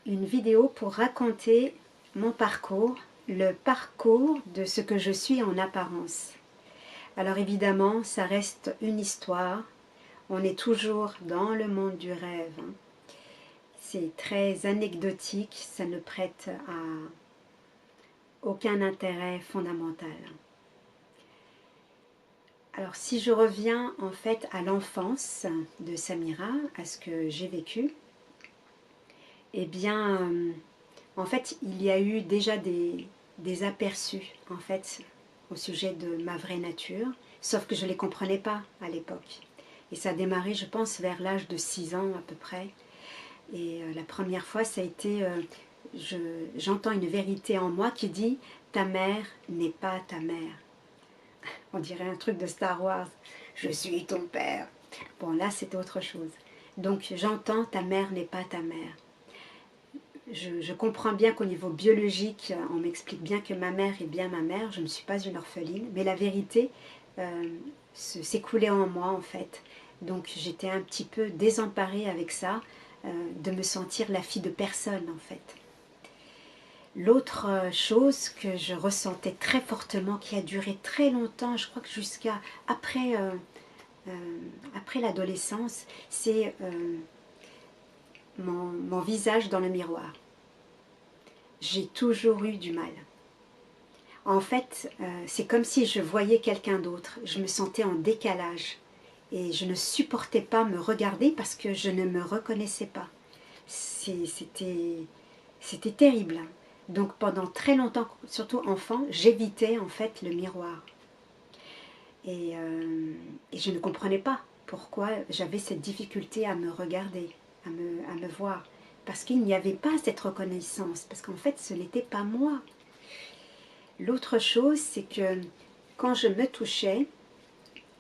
une vidéo pour raconter mon parcours, le parcours de ce que je suis en apparence. Alors évidemment, ça reste une histoire, on est toujours dans le monde du rêve. C'est très anecdotique, ça ne prête à aucun intérêt fondamental. Alors si je reviens en fait à l'enfance de Samira, à ce que j'ai vécu, eh bien, en fait, il y a eu déjà des aperçus en fait au sujet de ma vraie nature, sauf que je ne les comprenais pas à l'époque. Et ça a démarré, je pense, vers l'âge de 6 ans à peu près. Et la première fois, ça a été, j'entends une vérité en moi qui dit « ta mère n'est pas ta mère ». On dirait un truc de Star Wars. « Je suis ton père ». Bon, là, c'était autre chose. Donc, j'entends « ta mère n'est pas ta mère ». Je comprends bien qu'au niveau biologique, on m'explique bien que ma mère est bien ma mère, je ne suis pas une orpheline, mais la vérité s'écoulait en moi en fait. Donc j'étais un petit peu désemparée avec ça, de me sentir la fille de personne en fait. L'autre chose que je ressentais très fortement, qui a duré très longtemps, je crois que jusqu'à après l'adolescence, c'est mon visage dans le miroir. J'ai toujours eu du mal. En fait, c'est comme si je voyais quelqu'un d'autre. Je me sentais en décalage. Et je ne supportais pas me regarder parce que je ne me reconnaissais pas. C'était terrible. Donc pendant très longtemps, surtout enfant, j'évitais en fait le miroir. Et je ne comprenais pas pourquoi j'avais cette difficulté à me regarder, à me voir. Parce qu'il n'y avait pas cette reconnaissance, parce qu'en fait ce n'était pas moi. L'autre chose, c'est que quand je me touchais,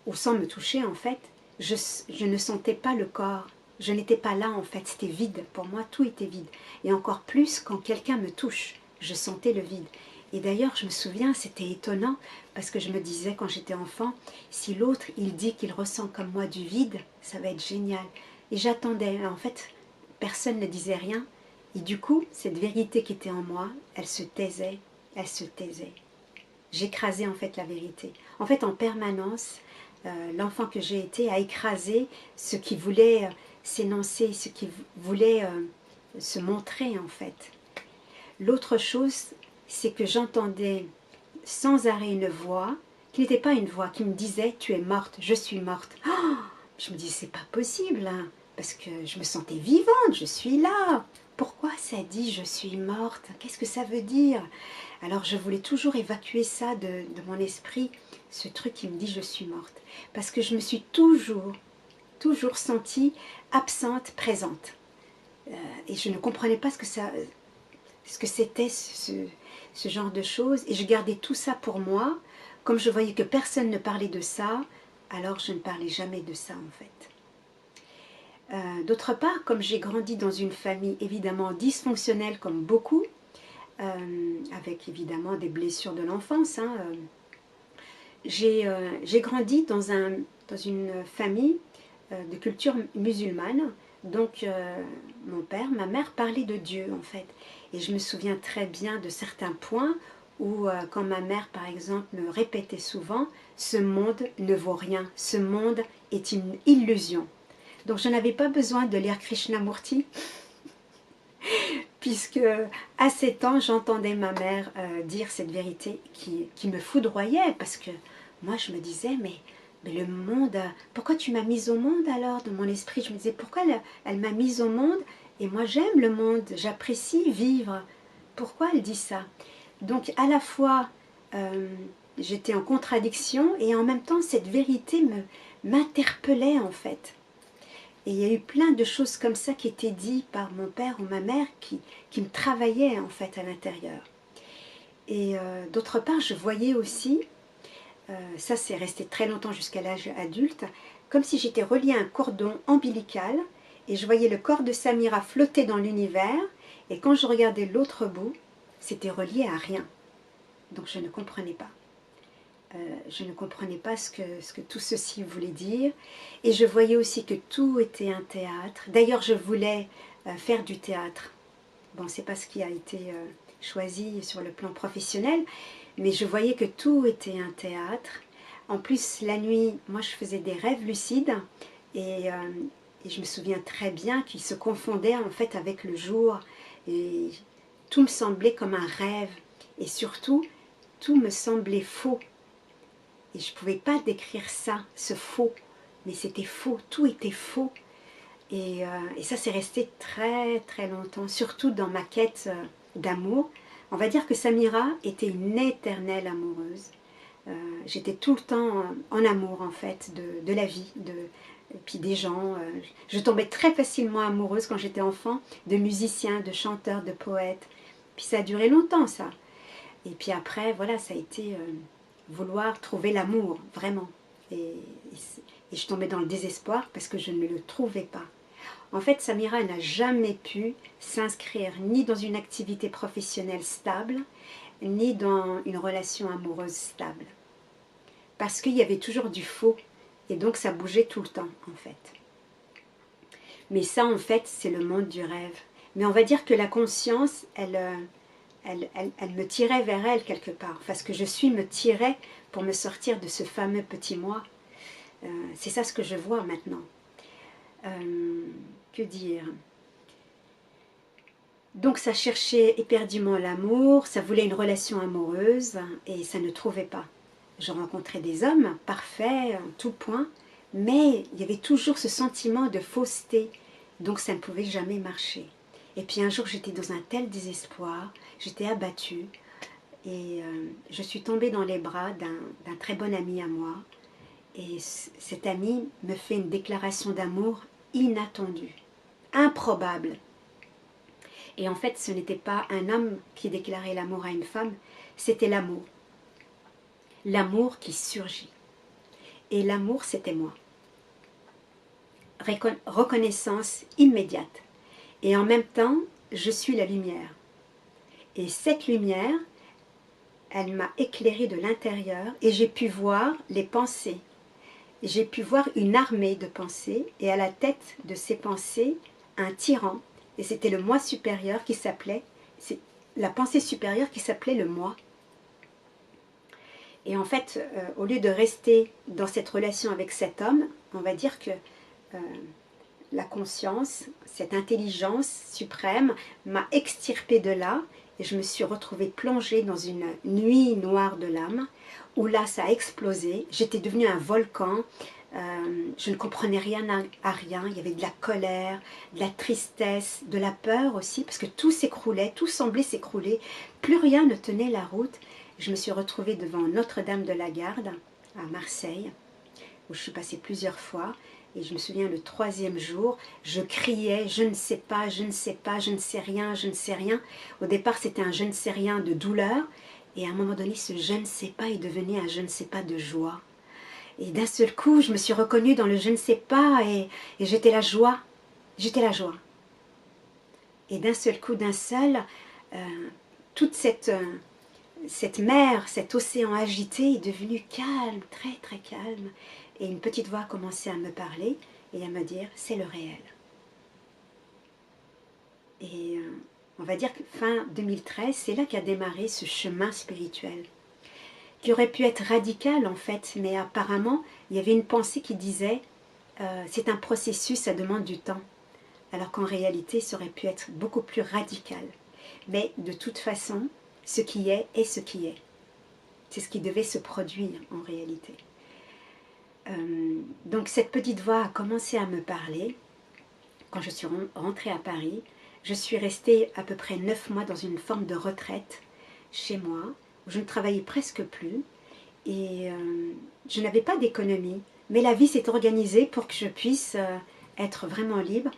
ou sans me toucher en fait, je ne sentais pas le corps. Je n'étais pas là en fait, c'était vide. Pour moi, tout était vide. Et encore plus quand quelqu'un me touche, je sentais le vide. Et d'ailleurs, je me souviens, c'était étonnant, parce que je me disais quand j'étais enfant, si l'autre, il dit qu'il ressent comme moi du vide, ça va être génial. Et j'attendais, en fait, personne ne disait rien. Et du coup, cette vérité qui était en moi, elle se taisait, elle se taisait. J'écrasais en fait la vérité. En fait, en permanence, l'enfant que j'ai été a écrasé ce qui voulait s'énoncer, ce qui voulait se montrer en fait. L'autre chose, c'est que j'entendais sans arrêt une voix, qui n'était pas une voix, qui me disait « tu es morte, je suis morte ». Oh, je me dis « c'est pas possible hein, parce que je me sentais vivante, je suis là. Pourquoi ça dit « je suis morte » Qu'est-ce que ça veut dire? Alors je voulais toujours évacuer ça de mon esprit, ce truc qui me dit « je suis morte ». Parce que je me suis toujours sentie absente, présente. Et je ne comprenais pas ce que c'était ce genre de choses. Et je gardais tout ça pour moi. Comme je voyais que personne ne parlait de ça, alors je ne parlais jamais de ça en fait. D'autre part, comme j'ai grandi dans une famille évidemment dysfonctionnelle comme beaucoup, avec évidemment des blessures de l'enfance, hein, j'ai grandi dans une famille de culture musulmane. Donc mon père, ma mère parlaient de Dieu en fait. Et je me souviens très bien de certains points où quand ma mère par exemple me répétait souvent « ce monde ne vaut rien, ce monde est une illusion ». Donc je n'avais pas besoin de lire Krishnamurti, puisque à 7 ans j'entendais ma mère dire cette vérité qui me foudroyait, parce que moi je me disais mais le monde, pourquoi tu m'as mise au monde alors de mon esprit? Je me disais pourquoi elle m'a mise au monde et moi j'aime le monde, j'apprécie vivre, pourquoi elle dit ça? Donc à la fois j'étais en contradiction et en même temps cette vérité m'interpellait en fait. Et il y a eu plein de choses comme ça qui étaient dites par mon père ou ma mère qui me travaillaient en fait à l'intérieur. Et d'autre part, je voyais aussi, ça c'est resté très longtemps jusqu'à l'âge adulte, comme si j'étais reliée à un cordon ombilical et je voyais le corps de Samira flotter dans l'univers et quand je regardais l'autre bout, c'était relié à rien. Donc je ne comprenais pas. Je ne comprenais pas ce que tout ceci voulait dire. Et je voyais aussi que tout était un théâtre. D'ailleurs, je voulais faire du théâtre. Bon, c'est pas ce qui a été choisi sur le plan professionnel, mais je voyais que tout était un théâtre. En plus, la nuit, moi je faisais des rêves lucides et je me souviens très bien qu'ils se confondaient en fait avec le jour et tout me semblait comme un rêve et surtout tout me semblait faux et je ne pouvais pas décrire ça, ce faux, mais c'était faux, tout était faux et ça c'est resté très très longtemps, surtout dans ma quête d'amour. On va dire que Samira était une éternelle amoureuse. J'étais tout le temps en amour en fait de la vie, et puis des gens. Je tombais très facilement amoureuse quand j'étais enfant de musiciens, de chanteurs, de poètes. Puis ça a duré longtemps ça. Et puis après, voilà, ça a été vouloir trouver l'amour, vraiment. Et je tombais dans le désespoir parce que je ne le trouvais pas. En fait, Samira n'a jamais pu s'inscrire ni dans une activité professionnelle stable, ni dans une relation amoureuse stable. Parce qu'il y avait toujours du faux, et donc ça bougeait tout le temps, en fait. Mais ça, en fait, c'est le monde du rêve. Mais on va dire que la conscience, elle me tirait vers elle quelque part. Parce que je suis me tirait pour me sortir de ce fameux petit moi. C'est ça ce que je vois maintenant. Que dire ? Donc ça cherchait éperdument l'amour, ça voulait une relation amoureuse et ça ne trouvait pas. Je rencontrais des hommes parfaits en tout point, mais il y avait toujours ce sentiment de fausseté, donc ça ne pouvait jamais marcher. Et puis un jour j'étais dans un tel désespoir, j'étais abattue et je suis tombée dans les bras d'un très bon ami à moi et cet ami me fait une déclaration d'amour inattendue, improbable. Et en fait, ce n'était pas un homme qui déclarait l'amour à une femme, c'était l'amour. L'amour qui surgit. Et l'amour, c'était moi. Reconnaissance immédiate. Et en même temps, je suis la lumière. Et cette lumière, elle m'a éclairée de l'intérieur et j'ai pu voir les pensées. J'ai pu voir une armée de pensées et à la tête de ces pensées, un tyran. Et c'était le moi supérieur qui s'appelait, c'est la pensée supérieure qui s'appelait le moi. Et en fait, au lieu de rester dans cette relation avec cet homme, on va dire que la conscience, cette intelligence suprême m'a extirpée de là et je me suis retrouvée plongée dans une nuit noire de l'âme où là ça a explosé, j'étais devenue un volcan. Je ne comprenais rien à rien, il y avait de la colère, de la tristesse, de la peur aussi, parce que tout s'écroulait, tout semblait s'écrouler, plus rien ne tenait la route. Je me suis retrouvée devant Notre-Dame de la Garde, à Marseille, où je suis passée plusieurs fois, et je me souviens le 3e jour, je criais, je ne sais pas, je ne sais pas, je ne sais rien, je ne sais rien. Au départ c'était un je ne sais rien de douleur, et à un moment donné ce je ne sais pas est devenu un je ne sais pas de joie. Et d'un seul coup, je me suis reconnue dans le je ne sais pas et j'étais la joie. J'étais la joie. Et d'un seul coup, toute cette mer, cet océan agité est devenu calme, très très calme. Et une petite voix a commencé à me parler et à me dire « c'est le réel ». Et on va dire que fin 2013, c'est là qu'a démarré ce chemin spirituel. Qui aurait pu être radical en fait, mais apparemment il y avait une pensée qui disait c'est un processus, ça demande du temps, alors qu'en réalité ça aurait pu être beaucoup plus radical. Mais de toute façon, ce qui est ce qui est. C'est ce qui devait se produire en réalité. Donc cette petite voix a commencé à me parler quand je suis rentrée à Paris. Je suis restée à peu près 9 mois dans une forme de retraite chez moi, où je ne travaillais presque plus et je n'avais pas d'économie, mais la vie s'est organisée pour que je puisse être vraiment libre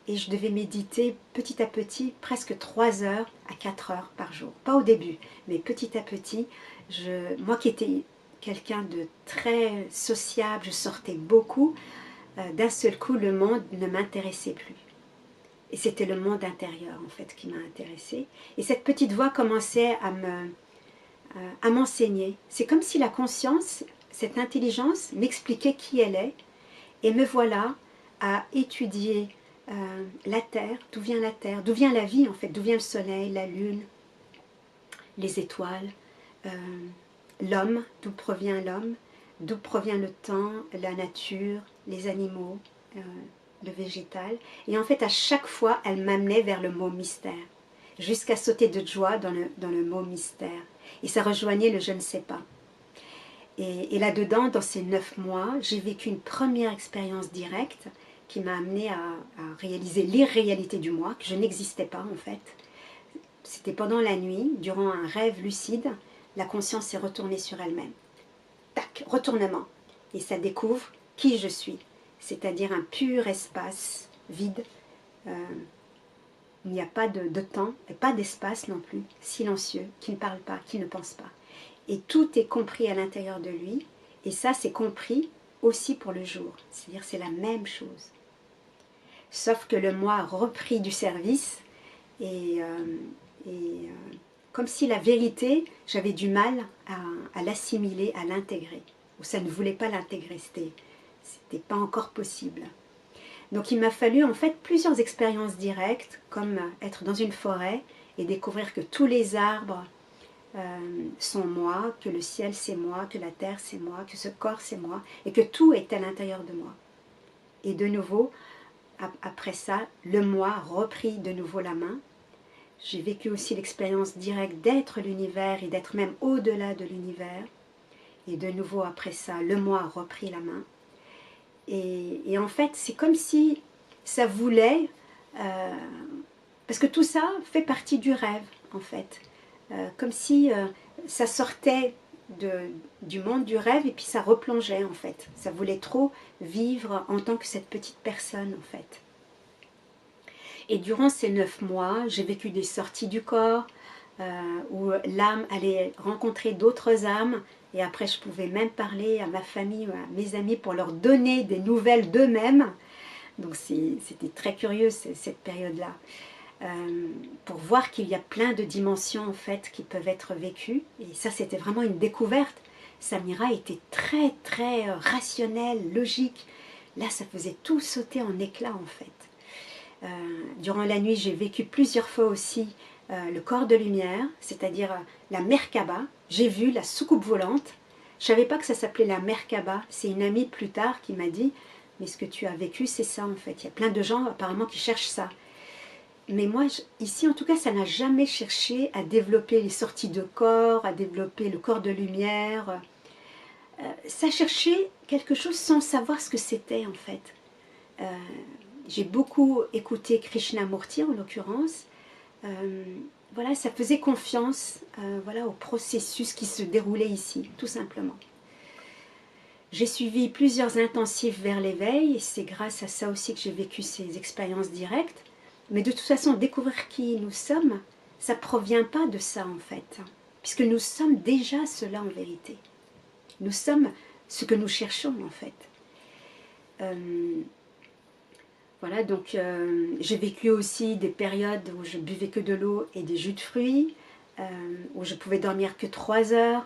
et je devais méditer petit à petit, presque 3 heures à 4 heures par jour. Pas au début, mais petit à petit, moi qui étais quelqu'un de très sociable, je sortais beaucoup, d'un seul coup le monde ne m'intéressait plus. Et c'était le monde intérieur en fait qui m'a intéressée. Et cette petite voix commençait à m'enseigner. C'est comme si la conscience, cette intelligence, m'expliquait qui elle est. Et me voilà à étudier la terre, d'où vient la terre, d'où vient la vie en fait, d'où vient le soleil, la lune, les étoiles, l'homme, d'où provient l'homme, d'où provient le temps, la nature, les animaux, le végétal. Et en fait, à chaque fois, elle m'amenait vers le mot mystère, jusqu'à sauter de joie dans le mot mystère. Et ça rejoignait le je ne sais pas. Et là-dedans, dans ces 9 mois, j'ai vécu une première expérience directe qui m'a amenée à réaliser l'irréalité du moi, que je n'existais pas en fait. C'était pendant la nuit, durant un rêve lucide, la conscience s'est retournée sur elle-même. Tac, retournement. Et ça découvre qui je suis, c'est-à-dire un pur espace vide. Il n'y a pas de temps, et pas d'espace non plus, silencieux, qui ne parle pas, qui ne pense pas. Et tout est compris à l'intérieur de lui, et ça c'est compris aussi pour le jour, c'est-à-dire c'est la même chose. Sauf que le moi a repris du service, et comme si la vérité, j'avais du mal à l'assimiler, à l'intégrer, ou ça ne voulait pas l'intégrer, c'était pas encore possible. Donc il m'a fallu en fait plusieurs expériences directes, comme être dans une forêt et découvrir que tous les arbres sont moi, que le ciel c'est moi, que la terre c'est moi, que ce corps c'est moi, et que tout est à l'intérieur de moi. Et de nouveau, après ça, le moi reprit de nouveau la main. J'ai vécu aussi l'expérience directe d'être l'univers et d'être même au-delà de l'univers. Et de nouveau après ça, le moi a repris la main. Et en fait, c'est comme si ça voulait, parce que tout ça fait partie du rêve, en fait. Comme si ça sortait du monde du rêve et puis ça replongeait, en fait. Ça voulait trop vivre en tant que cette petite personne, en fait. Et durant ces 9 mois, j'ai vécu des sorties du corps, où l'âme allait rencontrer d'autres âmes, et après je pouvais même parler à ma famille, à mes amis, pour leur donner des nouvelles d'eux-mêmes. Donc c'était très curieux cette période-là, pour voir qu'il y a plein de dimensions en fait qui peuvent être vécues. Et ça c'était vraiment une découverte. Samira était très très rationnelle, logique. Là ça faisait tout sauter en éclats en fait. Durant la nuit, j'ai vécu plusieurs fois aussi le corps de lumière, c'est-à-dire la Merkaba. J'ai vu la soucoupe volante. Je ne savais pas que ça s'appelait la Merkaba. C'est une amie plus tard qui m'a dit « Mais ce que tu as vécu, c'est ça en fait. Il y a plein de gens apparemment qui cherchent ça. » Mais moi, ici en tout cas, ça n'a jamais cherché à développer les sorties de corps, à développer le corps de lumière. Ça cherchait quelque chose sans savoir ce que c'était en fait. J'ai beaucoup écouté Krishnamurti en l'occurrence. Voilà, ça faisait confiance voilà, au processus qui se déroulait ici, tout simplement. J'ai suivi plusieurs intensifs vers l'éveil, et c'est grâce à ça aussi que j'ai vécu ces expériences directes. Mais de toute façon, découvrir qui nous sommes, ça ne provient pas de ça en fait, puisque nous sommes déjà cela en vérité. Nous sommes ce que nous cherchons en fait. Voilà, donc j'ai vécu aussi des périodes où je buvais que de l'eau et des jus de fruits, où je pouvais dormir que 3 heures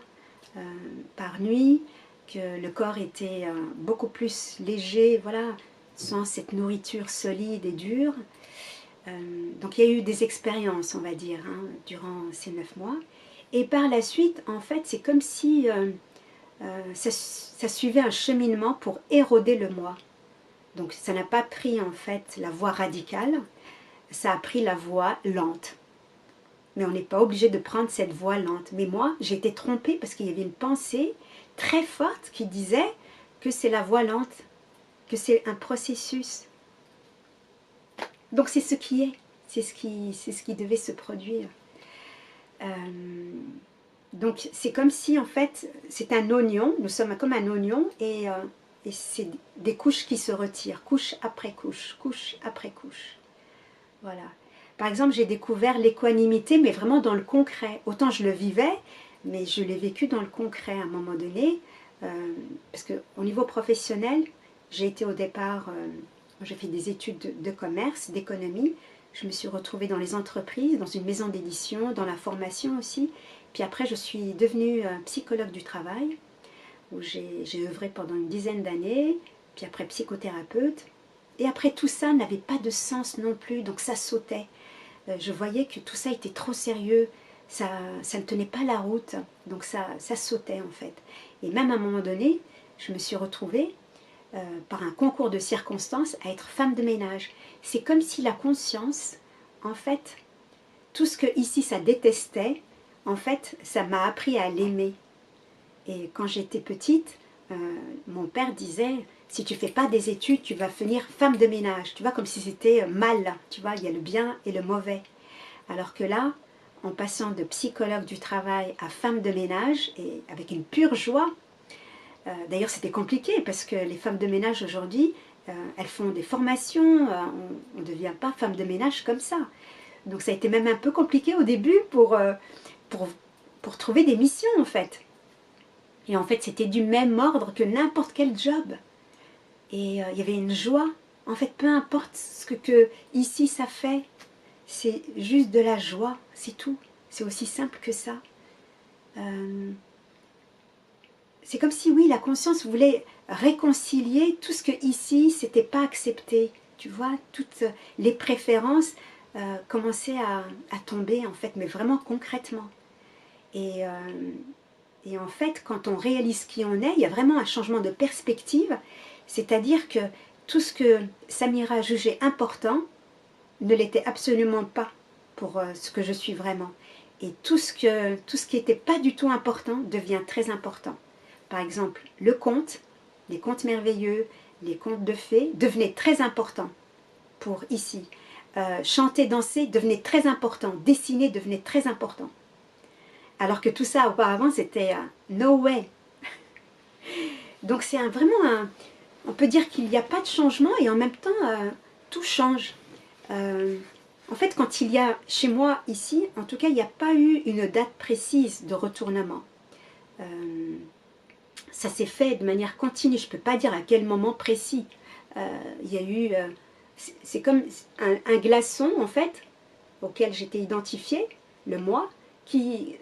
par nuit, que le corps était beaucoup plus léger, voilà, sans cette nourriture solide et dure. Donc il y a eu des expériences, on va dire, hein, durant ces 9 mois. Et par la suite, en fait, c'est comme si ça suivait un cheminement pour éroder le moi. Donc ça n'a pas pris en fait la voie radicale, ça a pris la voie lente. Mais on n'est pas obligé de prendre cette voie lente. Mais moi, j'ai été trompée parce qu'il y avait une pensée très forte qui disait que c'est la voie lente, que c'est un processus. Donc c'est ce qui est, c'est ce qui devait se produire. Donc c'est comme si en fait c'est un oignon, nous sommes comme un oignon et c'est des couches qui se retirent, couche après couche, couche après couche. Voilà. Par exemple, j'ai découvert l'équanimité, mais vraiment dans le concret. Autant je le vivais, mais je l'ai vécu dans le concret à un moment donné. Parce qu'au niveau professionnel, j'ai été au départ, j'ai fait des études de commerce, d'économie. Je me suis retrouvée dans les entreprises, dans une maison d'édition, dans la formation aussi. Puis après, je suis devenue psychologue du travail, où j'ai œuvré pendant une dizaine d'années, puis après psychothérapeute. Et après tout ça n'avait pas de sens non plus, donc ça sautait. Je voyais que tout ça était trop sérieux, ça ne tenait pas la route, donc ça sautait en fait. Et même à un moment donné, je me suis retrouvée par un concours de circonstances à être femme de ménage. C'est comme si la conscience, en fait, tout ce que ici ça détestait, en fait, ça m'a appris à l'aimer. Et quand j'étais petite, mon père disait, si tu fais pas des études, tu vas finir femme de ménage. Tu vois, comme si c'était mal. Tu vois, il y a le bien et le mauvais. Alors que là, en passant de psychologue du travail à femme de ménage, et avec une pure joie, d'ailleurs c'était compliqué parce que les femmes de ménage aujourd'hui, elles font des formations, on ne devient pas femme de ménage comme ça. Donc ça a été même un peu compliqué au début pour trouver des missions en fait. Et en fait c'était du même ordre que n'importe quel job. Et il y avait une joie. En fait, peu importe ce que ici ça fait, c'est juste de la joie, c'est tout. C'est aussi simple que ça. C'est comme si, oui, la conscience voulait réconcilier tout ce que ici, c'était pas accepté. Tu vois, toutes les préférences commençaient à tomber, en fait, mais vraiment concrètement. Et en fait, quand on réalise qui on est, il y a vraiment un changement de perspective. C'est-à-dire que tout ce que Samira jugeait important ne l'était absolument pas pour ce que je suis vraiment. Et tout ce qui n'était pas du tout important devient très important. Par exemple, le conte, les contes merveilleux, les contes de fées devenaient très importants pour ici. Chanter, danser devenait très important. Dessiner devenait très important. Alors que tout ça auparavant c'était no way. Donc c'est on peut dire qu'il n'y a pas de changement et en même temps tout change. En fait, quand il y a, chez moi ici, en tout cas, il n'y a pas eu une date précise de retournement. Ça s'est fait de manière continue, je ne peux pas dire à quel moment précis. Il y a eu, c'est comme un glaçon, en fait, auquel j'étais identifiée, le moi, qui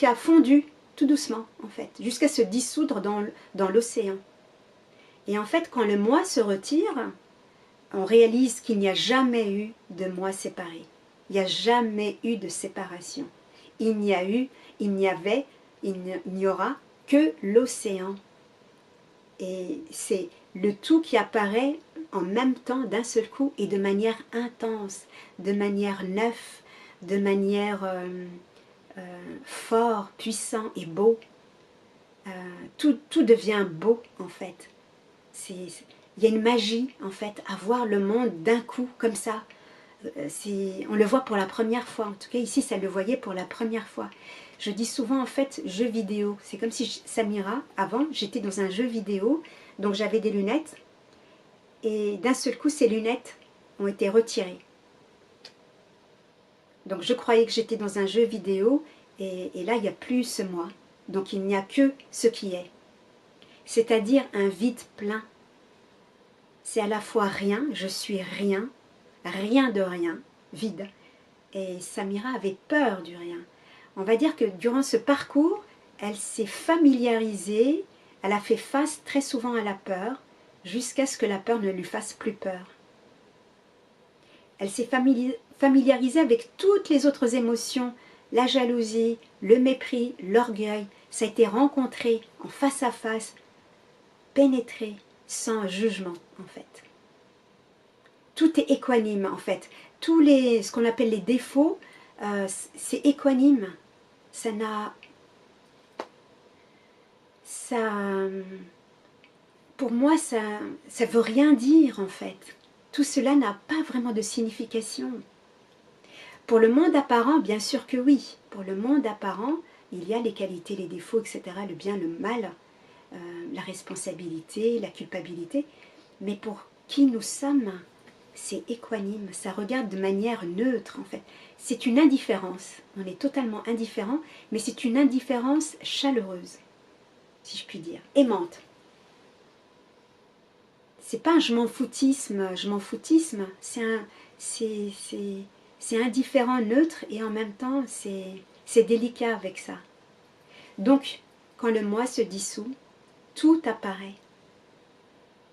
a fondu tout doucement, en fait, jusqu'à se dissoudre dans l'océan. Et en fait, quand le moi se retire, on réalise qu'il n'y a jamais eu de moi séparé. Il n'y a jamais eu de séparation. Il n'y aura que l'océan. Et c'est le tout qui apparaît en même temps d'un seul coup et de manière intense, de manière neuve, de manière fort, puissant et beau. Tout devient beau en fait. Il y a une magie en fait à voir le monde d'un coup comme ça. On le voit pour la première fois. En tout cas ici ça le voyait pour la première fois. Je dis souvent en fait jeu vidéo. C'est comme si Samira, avant j'étais dans un jeu vidéo, donc j'avais des lunettes et d'un seul coup ces lunettes ont été retirées. Donc je croyais que j'étais dans un jeu vidéo et là il n'y a plus ce moi. Donc il n'y a que ce qui est. C'est-à-dire un vide plein. C'est à la fois rien, je suis rien, rien de rien, vide. Et Samira avait peur du rien. On va dire que durant ce parcours, elle s'est familiarisée, elle a fait face très souvent à la peur, jusqu'à ce que la peur ne lui fasse plus peur. Elle s'est familiarisée avec toutes les autres émotions, la jalousie, le mépris, l'orgueil. Ça a été rencontré en face à face, pénétré, sans jugement en fait. Tout est équanime en fait. Ce qu'on appelle les défauts, c'est équanime. Pour moi, ça veut rien dire en fait. Tout cela n'a pas vraiment de signification. Pour le monde apparent, bien sûr que oui. Pour le monde apparent, il y a les qualités, les défauts, etc., le bien, le mal, la responsabilité, la culpabilité. Mais pour qui nous sommes, c'est équanime, ça regarde de manière neutre en fait. C'est une indifférence, on est totalement indifférent, mais c'est une indifférence chaleureuse, si je puis dire, aimante. C'est pas un je m'en foutisme, c'est indifférent, neutre et en même temps c'est délicat avec ça. Donc quand le moi se dissout, tout apparaît.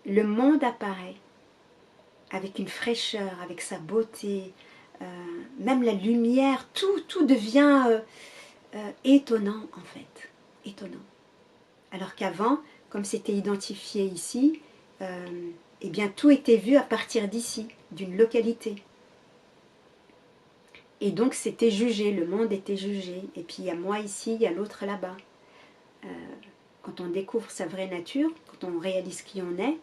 Le monde apparaît. avec une fraîcheur, avec sa beauté, même la lumière, tout devient étonnant en fait, étonnant. Alors qu'avant, comme c'était identifié ici, eh bien tout était vu à partir d'ici, d'une localité. Et donc c'était jugé, le monde était jugé. Et puis il y a moi ici, il y a l'autre là-bas. Quand on découvre sa vraie nature, quand on réalise qui on est,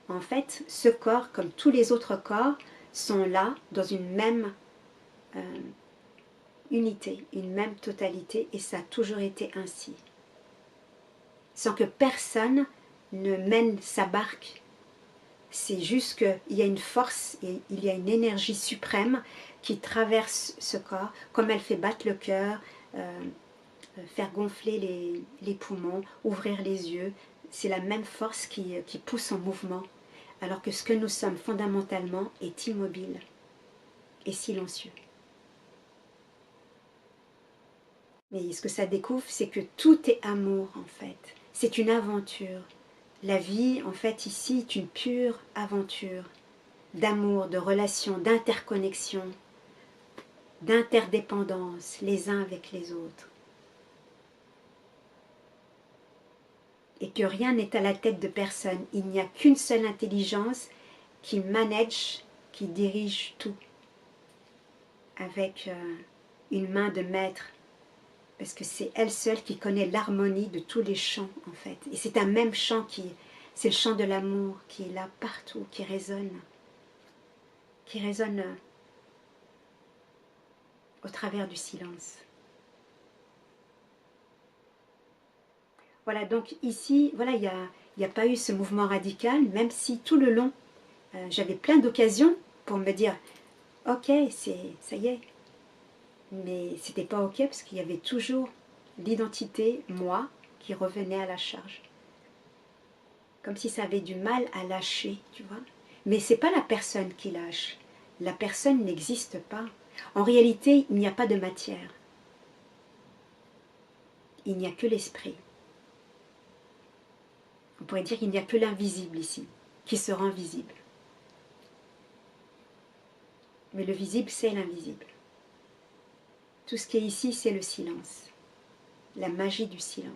en fait, ce corps, comme tous les autres corps, sont là dans une même unité, une même totalité, et ça a toujours été ainsi. Sans que personne ne mène sa barque. C'est juste qu'il y a une force, et il y a une énergie suprême qui traverse ce corps, comme elle fait battre le cœur, faire gonfler les poumons, ouvrir les yeux. C'est la même force qui pousse en mouvement, alors que ce que nous sommes fondamentalement est immobile et silencieux. Mais ce que ça découvre, c'est que tout est amour en fait. C'est une aventure. La vie, en fait, ici, est une pure aventure d'amour, de relation, d'interconnexion, d'interdépendance les uns avec les autres. Et que rien n'est à la tête de personne. Il n'y a qu'une seule intelligence qui manage, qui dirige tout, avec une main de maître, parce que c'est elle seule qui connaît l'harmonie de tous les chants, en fait. Et c'est un même chant c'est le chant de l'amour qui est là partout, qui résonne au travers du silence. Voilà, donc ici, voilà, il n'y a pas eu ce mouvement radical, même si tout le long, j'avais plein d'occasions pour me dire, ok, ça y est. Mais c'était pas ok parce qu'il y avait toujours l'identité, moi, qui revenait à la charge. Comme si ça avait du mal à lâcher, tu vois. Mais c'est pas la personne qui lâche. La personne n'existe pas. En réalité, il n'y a pas de matière. Il n'y a que l'esprit. On pourrait dire qu'il n'y a que l'invisible ici, qui se rend visible. Mais le visible, c'est l'invisible. Tout ce qui est ici, c'est le silence. La magie du silence.